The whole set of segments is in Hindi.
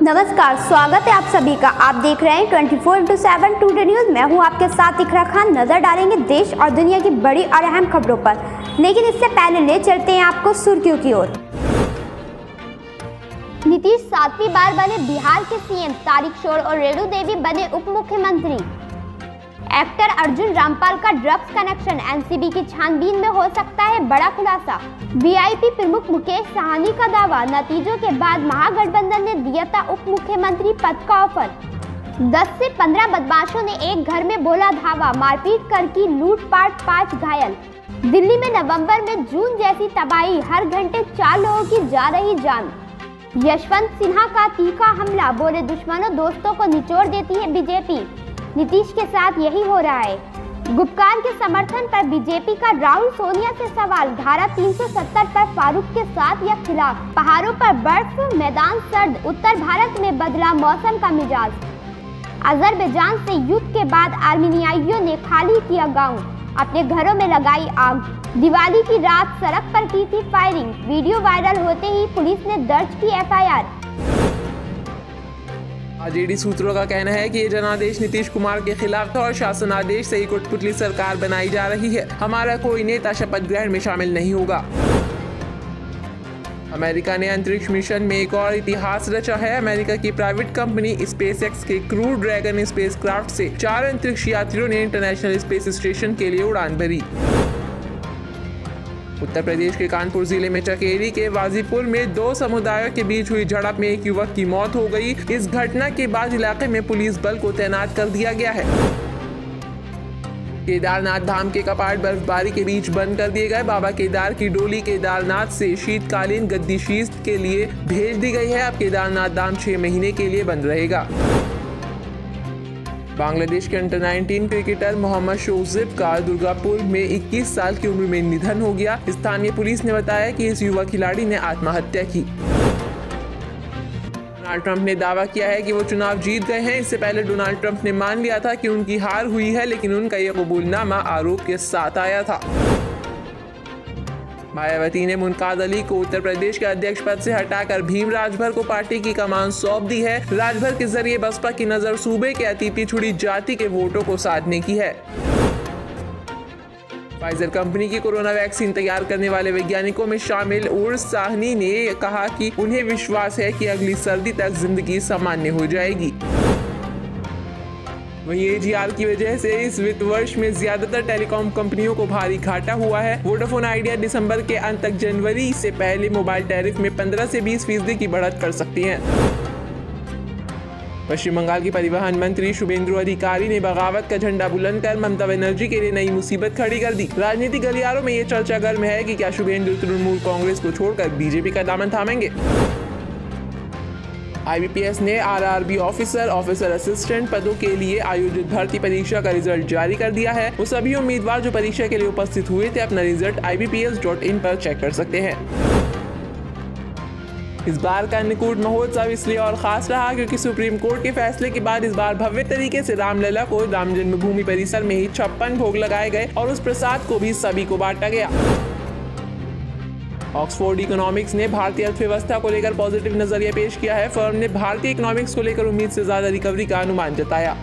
नमस्कार, स्वागत है आप सभी का। आप देख रहे हैं 24/7 टुडे न्यूज। मैं हूं आपके साथ इकरा खान। नजर डालेंगे देश और दुनिया की बड़ी और अहम खबरों पर, लेकिन इससे पहले ले चलते हैं आपको सुर्खियों की ओर। नीतीश 7वीं बार बने बिहार के सीएम, तारिक शोर और रेणु देवी बने उप मुख्यमंत्री। एक्टर अर्जुन रामपाल का ड्रग्स कनेक्शन, एनसीबी की छानबीन में हो सकता है बड़ा खुलासा। वीआईपी प्रमुख मुकेश साहनी का दावा, नतीजों के बाद महागठबंधन ने दिया था उप मुख्यमंत्री पद का ऑफर। 10 से 15 बदमाशों ने एक घर में बोला धावा, मारपीट कर की लूटपाट, 5 घायल। दिल्ली में नवंबर में जून जैसी तबाही, हर घंटे 4 लोगों की जा रही जान। यशवंत सिन्हा का तीखा हमला, बोले दुश्मनों दोस्तों को निचोड़ देती है बीजेपी। नीतीश के साथ यही हो रहा है। गुपकार के समर्थन पर बीजेपी का राहुल सोनिया से सवाल, धारा 370 पर फारूक के साथ या खिलाफ। पहाड़ों पर बर्फ, मैदान सर्द, उत्तर भारत में बदला मौसम का मिजाज। अजरबैजान से युद्ध के बाद आर्मीनियाइयों ने खाली किया गांव, अपने घरों में लगाई आग। दिवाली की रात सड़क पर की थी फायरिंग, वीडियो वायरल होते ही पुलिस ने दर्ज की एफआईआर। आरजेडी सूत्रों का कहना है कि ये जनादेश नीतीश कुमार के खिलाफ था और शासनादेश से ही कठपुतली सरकार बनाई जा रही है। हमारा कोई नेता शपथ ग्रहण में शामिल नहीं होगा। अमेरिका ने अंतरिक्ष मिशन में एक और इतिहास रचा है। अमेरिका की प्राइवेट कंपनी स्पेसएक्स के क्रू ड्रैगन स्पेसक्राफ्ट से 4 अंतरिक्ष यात्रियों ने इंटरनेशनल स्पेस स्टेशन के लिए उड़ान भरी। उत्तर प्रदेश के कानपुर जिले में चकेरी के वाजीपुर में 2 समुदायों के बीच हुई झड़प में एक युवक की मौत हो गई। इस घटना के बाद इलाके में पुलिस बल को तैनात कर दिया गया है। केदारनाथ धाम के कपाट बर्फबारी के बीच बंद कर दिए गए। बाबा केदार की डोली केदारनाथ से शीतकालीन गद्दीशीस्त के लिए भेज दी गई है। अब केदारनाथ धाम 6 महीने के लिए बंद रहेगा। बांग्लादेश के अंडर 19 क्रिकेटर मोहम्मद शोजिब का दुर्गापुर में 21 साल की उम्र में निधन हो गया। स्थानीय पुलिस ने बताया कि इस युवा खिलाड़ी ने आत्महत्या की। डोनाल्ड ट्रंप ने दावा किया है कि वो चुनाव जीत गए हैं। इससे पहले डोनाल्ड ट्रंप ने मान लिया था कि उनकी हार हुई है, लेकिन उनका यह कबूलनामा आरोप के साथ आया था। मायावती ने मुमताज अली को उत्तर प्रदेश के अध्यक्ष पद से हटाकर भीम राजभर को पार्टी की कमान सौंप दी है। राजभर के जरिए बसपा की नजर सूबे के अति पिछड़ी जाति के वोटों को साधने की है। फाइजर कंपनी की कोरोना वैक्सीन तैयार करने वाले वैज्ञानिकों में शामिल उर्स साहनी ने कहा कि उन्हें विश्वास है कि अगली सर्दी तक जिंदगी सामान्य हो जाएगी। वहीं एजीआर की वजह से इस वित्त वर्ष में ज्यादातर टेलीकॉम कंपनियों को भारी घाटा हुआ है। वोडाफोन आइडिया दिसंबर के अंत तक जनवरी से पहले मोबाइल टैरिफ में 15 से 20% की बढ़त कर सकती है। पश्चिम बंगाल की परिवहन मंत्री शुभेंदु अधिकारी ने बगावत का झंडा बुलंद कर ममता बनर्जी के लिए नई मुसीबत खड़ी कर दी। राजनीतिक गलियारों में ये चर्चा गर्म है कि क्या शुभेंदु तृणमूल कांग्रेस को छोड़कर बीजेपी का दामन थामेंगे। आईबीपीएस ने आरआरबी ऑफिसर असिस्टेंट पदों के लिए आयोजित भर्ती परीक्षा का रिजल्ट जारी कर दिया है। वो सभी उम्मीदवार जो परीक्षा के लिए उपस्थित हुए थे अपना रिजल्ट ibps.in पर चेक कर सकते हैं। इस बार का अन्नकूट महोत्सव इसलिए और खास रहा क्योंकि सुप्रीम कोर्ट के फैसले के बाद इस बार भव्य तरीके से रामलला को राम जन्मभूमि परिसर में ही 56 भोग लगाए गए और उस प्रसाद को भी सभी को बांटा गया। ऑक्सफोर्ड इकोनॉमिक्स ने भारतीय अर्थव्यवस्था को लेकर पॉजिटिव नजरिया पेश किया है। फर्म ने भारतीय इकोनॉमिक्स को लेकर उम्मीद से ज्यादा रिकवरी का अनुमान जताया।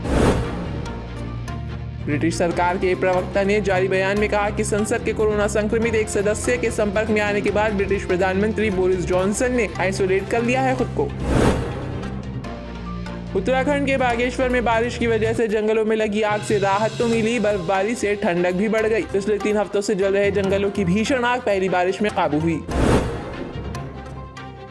ब्रिटिश सरकार के प्रवक्ता ने जारी बयान में कहा कि संसद के कोरोना संक्रमित एक सदस्य के संपर्क में आने के बाद ब्रिटिश प्रधानमंत्री बोरिस जॉनसन ने आइसोलेट कर लिया है खुद को। उत्तराखंड के बागेश्वर में बारिश की वजह से जंगलों में लगी आग से राहत तो मिली, बर्फबारी से ठंडक भी बढ़ गई। पिछले 3 हफ्तों से जल रहे जंगलों की भीषण आग पहली बारिश में काबू हुई।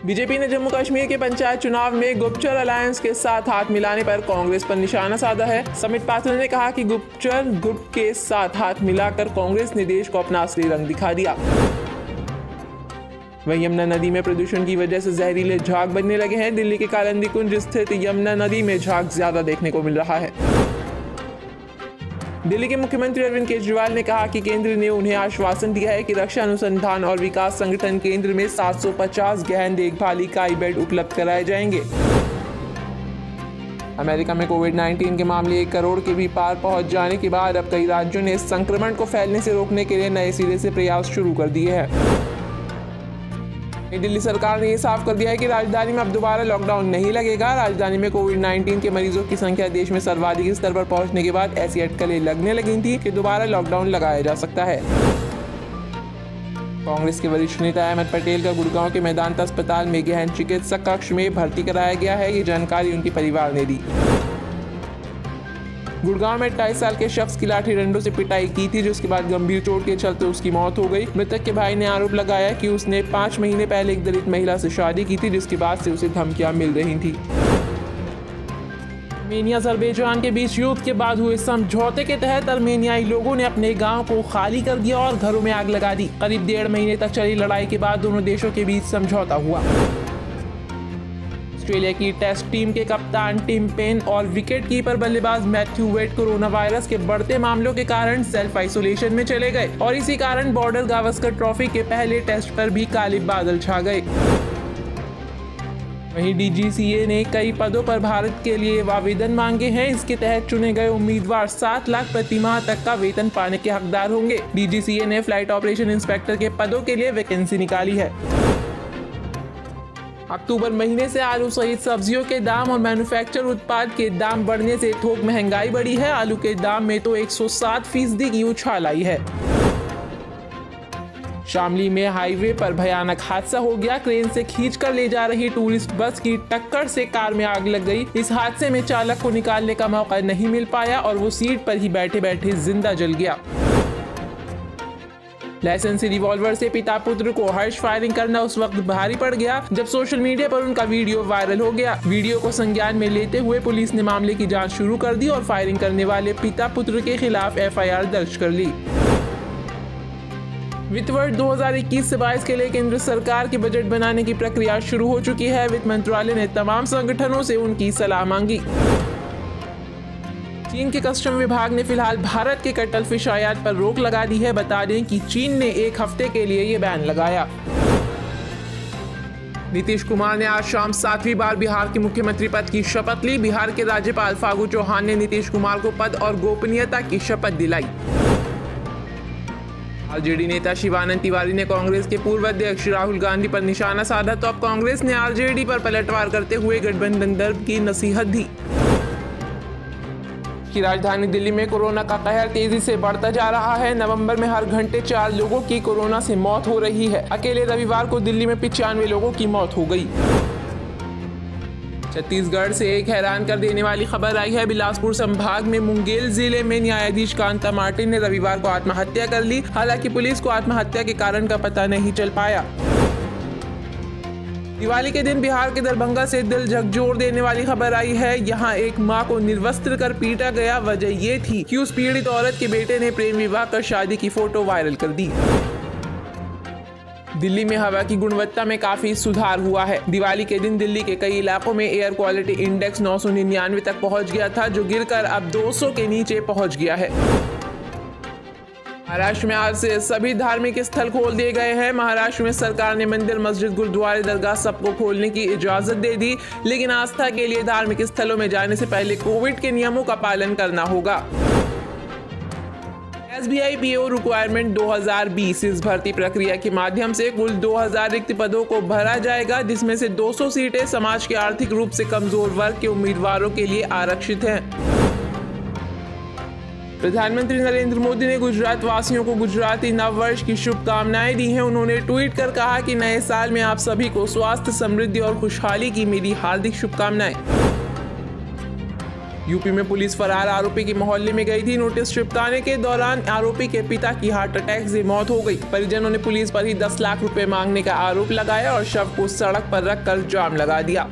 बीजेपी ने जम्मू कश्मीर के पंचायत चुनाव में गुप्तचर अलायंस के साथ हाथ मिलाने पर कांग्रेस पर निशाना साधा है। समित पात्रा ने कहा कि गुप्तचर गुट के साथ हाथ मिलाकर कांग्रेस ने देश को अपना असली रंग दिखा दिया। वहीं यमुना नदी में प्रदूषण की वजह से जहरीले झाग बनने लगे हैं। दिल्ली के कालिंदी कुंज स्थित यमुना नदी में झाग ज्यादा देखने को मिल रहा है। दिल्ली के मुख्यमंत्री अरविंद केजरीवाल ने कहा कि केंद्र ने उन्हें आश्वासन दिया है कि रक्षा अनुसंधान और विकास संगठन केंद्र में 750 गहन देखभाल इकाई बेड उपलब्ध कराए जाएंगे। अमेरिका में कोविड-19 के मामले 1 करोड़ के भी पार पहुंच जाने के बाद अब कई राज्यों ने इस संक्रमण को फैलने से रोकने के लिए नए सिरे से प्रयास शुरू कर दिए हैं। नई दिल्ली सरकार ने ये साफ कर दिया है कि राजधानी में अब दोबारा लॉकडाउन नहीं लगेगा। राजधानी में कोविड-19 के मरीजों की संख्या देश में सर्वाधिक स्तर पर पहुंचने के बाद ऐसी अटकलें लगने लगी थी कि दोबारा लॉकडाउन लगाया जा सकता है। कांग्रेस के वरिष्ठ नेता अहमद पटेल का गुड़गांव के मेदांता अस्पताल में गहन चिकित्सक कक्ष में भर्ती कराया गया है। ये जानकारी उनके परिवार ने दी। गुड़गांव में 28 साल के शख्स की लाठी डंडों से पिटाई की थी, जिसके बाद गंभीर चोट के चलते उसकी मौत हो गई। मृतक के भाई ने आरोप लगाया कि उसने 5 महीने पहले एक दलित महिला से शादी की थी, जिसके बाद से उसे धमकियां मिल रही थी। आर्मेनिया अजरबैजान के बीच युद्ध के बाद हुए समझौते के तहत आर्मेनियाई लोगों ने अपने गांव को खाली कर दिया और घरों में आग लगा दी। करीब 1.5 महीने तक चली लड़ाई के बाद दोनों देशों के बीच समझौता हुआ। ऑस्ट्रेलिया की टेस्ट टीम के कप्तान टिम पेन और विकेटकीपर बल्लेबाज मैथ्यू वेड कोरोना वायरस के बढ़ते मामलों के कारण सेल्फ आइसोलेशन में चले गए और इसी कारण बॉर्डर गावस्कर ट्रॉफी के पहले टेस्ट पर भी काले बादल छा गए। वहीं DGCA ने कई पदों पर भारत के लिए आवेदन मांगे हैं। इसके तहत चुने गए उम्मीदवार 7 लाख प्रति माह तक का वेतन पाने के हकदार होंगे। DGCA ने फ्लाइट ऑपरेशन इंस्पेक्टर के पदों के लिए वैकेंसी निकाली है। अक्टूबर महीने से आलू सहित सब्जियों के दाम और मैन्युफैक्चर उत्पाद के दाम बढ़ने से थोक महंगाई बढ़ी है। आलू के दाम में तो 107% की उछाल आई है। शामली में हाईवे पर भयानक हादसा हो गया। क्रेन से खींचकर ले जा रही टूरिस्ट बस की टक्कर से कार में आग लग गई। इस हादसे में चालक को निकालने का मौका नहीं मिल पाया और वो सीट पर ही बैठे बैठे जिंदा जल गया। लाइसेंसी रिवॉल्वर से पिता पुत्र को हर्ष फायरिंग करना उस वक्त भारी पड़ गया जब सोशल मीडिया पर उनका वीडियो वायरल हो गया। वीडियो को संज्ञान में लेते हुए पुलिस ने मामले की जांच शुरू कर दी और फायरिंग करने वाले पिता पुत्र के खिलाफ FIR दर्ज कर ली। वित्त वर्ष 2021 से 22 के लिए केंद्र सरकार के बजट बनाने की प्रक्रिया शुरू हो चुकी है। वित्त मंत्रालय ने तमाम संगठनों से उनकी सलाह मांगी। चीन के कस्टम विभाग ने फिलहाल भारत के कटल फिश आयात पर रोक लगा दी है। बता दें कि चीन ने 1 हफ्ते के लिए ये बैन लगाया। नीतीश कुमार ने आज शाम 7वीं बार बिहार के मुख्यमंत्री पद की शपथ ली। बिहार के राज्यपाल फागू चौहान ने नीतीश कुमार को पद और गोपनीयता की शपथ दिलाई। आरजेडी नेता शिवानंद तिवारी ने कांग्रेस के पूर्व अध्यक्ष राहुल गांधी पर निशाना साधा तो अब कांग्रेस ने आरजेडी पर पलटवार करते हुए गठबंधन दर्द की नसीहत दी। की राजधानी दिल्ली में कोरोना का कहर तेजी से बढ़ता जा रहा है। नवंबर में हर घंटे 4 लोगों की कोरोना से मौत हो रही है। अकेले रविवार को दिल्ली में 95 लोगों की मौत हो गई। छत्तीसगढ़ से एक हैरान कर देने वाली खबर आई है। बिलासपुर संभाग में मुंगेर जिले में न्यायाधीश कांता मार्टिन ने रविवार को आत्महत्या कर ली। हालांकि पुलिस को आत्महत्या के कारण का पता नहीं चल पाया। दिवाली के दिन बिहार के दरभंगा से दिल झकझोर देने वाली खबर आई है। यहाँ एक मां को निर्वस्त्र कर पीटा गया। वजह ये थी कि उस पीड़ित औरत के बेटे ने प्रेम विवाह कर शादी की फोटो वायरल कर दी। दिल्ली में हवा की गुणवत्ता में काफी सुधार हुआ है। दिवाली के दिन दिल्ली के कई इलाकों में एयर क्वालिटी इंडेक्स 999 तक पहुंच गया था, जो गिरकर अब 200 के नीचे पहुंच गया है। महाराष्ट्र में आज से सभी धार्मिक स्थल खोल दिए गए हैं। महाराष्ट्र में सरकार ने मंदिर, मस्जिद, गुरुद्वारे, दरगाह सबको खोलने की इजाजत दे दी, लेकिन आस्था के लिए धार्मिक स्थलों में जाने से पहले कोविड के नियमों का पालन करना होगा। SBI PO रिक्वायरमेंट 2020 इस भर्ती प्रक्रिया के माध्यम से कुल 2000 रिक्त पदों को भरा जाएगा, जिसमें से 200 सीटें समाज के आर्थिक रूप से कमजोर वर्ग के उम्मीदवारों के लिए आरक्षित हैं। प्रधानमंत्री नरेंद्र मोदी ने गुजरात वासियों को गुजराती नववर्ष की शुभकामनाएं दी हैं। उन्होंने ट्वीट कर कहा कि नए साल में आप सभी को स्वास्थ्य, समृद्धि और खुशहाली की मेरी हार्दिक शुभकामनाएं। यूपी में पुलिस फरार आरोपी के मोहल्ले में गई थी। नोटिस चिपकाने के दौरान आरोपी के पिता की हार्ट अटैक से मौत हो गई। परिजनों ने पुलिस पर ही 10 लाख रुपए मांगने का आरोप लगाया और शव को सड़क पर रखकर जाम लगा दिया।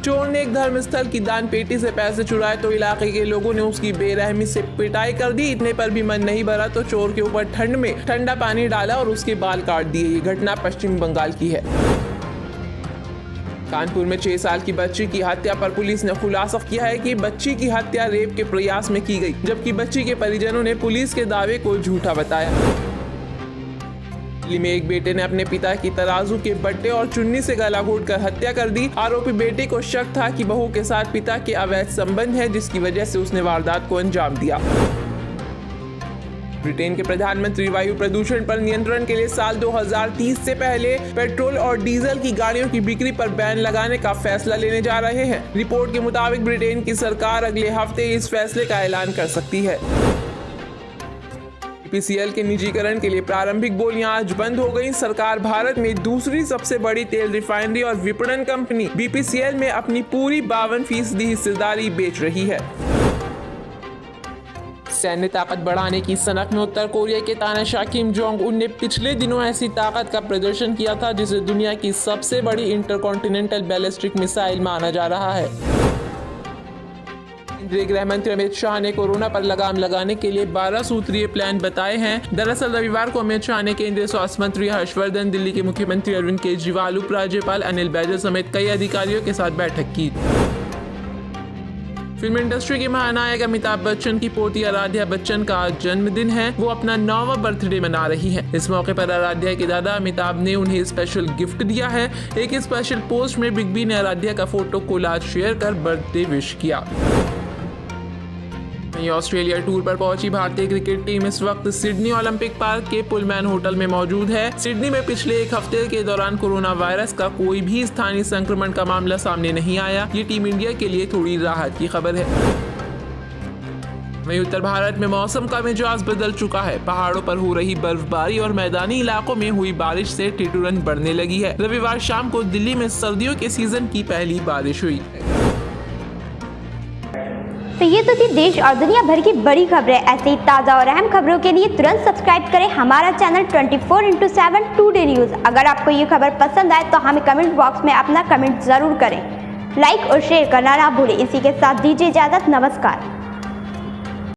चोर ने एक धर्मस्थल की दान पेटी से पैसे चुराए तो इलाके के लोगों ने उसकी बेरहमी से पिटाई कर दी। इतने पर भी मन नहीं भरा तो चोर के ऊपर ठंड में ठंडा पानी डाला और उसके बाल काट दिए। ये घटना पश्चिम बंगाल की है। कानपुर में 6 साल की बच्ची की हत्या पर पुलिस ने खुलासा किया है कि बच्ची की हत्या रेप के प्रयास में की गई, जबकि बच्ची के परिजनों ने पुलिस के दावे को झूठा बताया। दिल्ली में एक बेटे ने अपने पिता की तराजू के बट्टे और चुन्नी से गला घोटकर हत्या कर दी। आरोपी बेटे को शक था कि बहू के साथ पिता के अवैध संबंध है, जिसकी वजह से उसने वारदात को अंजाम दिया। ब्रिटेन के प्रधानमंत्री वायु प्रदूषण पर नियंत्रण के लिए साल 2030 से पहले पेट्रोल और डीजल की गाड़ियों की बिक्री पर बैन लगाने का फैसला लेने जा रहे हैं। रिपोर्ट के मुताबिक ब्रिटेन की सरकार अगले हफ्ते इस फैसले का ऐलान कर सकती है। बीपीसीएल के निजीकरण के लिए प्रारंभिक बोलियां आज बंद हो गई। सरकार भारत में दूसरी सबसे बड़ी तेल रिफाइनरी और विपणन कंपनी बीपीसीएल में अपनी पूरी 52% हिस्सेदारी बेच रही है। सैन्य ताकत बढ़ाने की सनक में उत्तर कोरिया के तानाशाह किम जोंग उन ने पिछले दिनों ऐसी ताकत का प्रदर्शन किया था जिसे दुनिया की सबसे बड़ी इंटरकॉन्टिनेंटल बैलिस्टिक मिसाइल माना जा रहा है। केंद्रीय गृह मंत्री अमित शाह ने कोरोना पर लगाम लगाने के लिए 12 सूत्रीय प्लान बताए हैं। दरअसल रविवार को अमित शाह ने केंद्रीय स्वास्थ्य मंत्री हर्षवर्धन, दिल्ली के मुख्यमंत्री अरविंद केजरीवाल, उपराज्यपाल अनिल बैजल समेत कई अधिकारियों के साथ बैठक की। फिल्म इंडस्ट्री के महानायक अमिताभ बच्चन की पोती आराध्या बच्चन का आज जन्मदिन है। वो अपना 9वां बर्थडे मना रही है। इस मौके पर आराध्या के दादा अमिताभ ने उन्हें स्पेशल गिफ्ट दिया है। एक स्पेशल पोस्ट में बिग बी ने आराध्या का फोटो कोलाज शेयर कर बर्थडे विश किया। ऑस्ट्रेलिया टूर पर पहुंची भारतीय क्रिकेट टीम इस वक्त सिडनी ओलंपिक पार्क के पुलमैन होटल में मौजूद है। सिडनी में पिछले एक हफ्ते के दौरान कोरोना वायरस का कोई भी स्थानीय संक्रमण का मामला सामने नहीं आया। ये टीम इंडिया के लिए थोड़ी राहत की खबर है। वहीं उत्तर भारत में मौसम का मिजाज बदल चुका है। पहाड़ों पर हो रही बर्फबारी और मैदानी इलाकों में हुई बारिश से ठिठुरन बढ़ने लगी है। रविवार शाम को दिल्ली में सर्दियों के सीजन की पहली बारिश हुई। तो ये तो थी देश और दुनिया भर की बड़ी खबरें। ऐसे ही ताज़ा और अहम खबरों के लिए तुरंत सब्सक्राइब करें हमारा चैनल 24x7 टुडे न्यूज़। अगर आपको ये खबर पसंद आए तो हमें कमेंट बॉक्स में अपना कमेंट ज़रूर करें। लाइक और शेयर करना ना भूलें। इसी के साथ दीजिए इजाज़त। नमस्कार।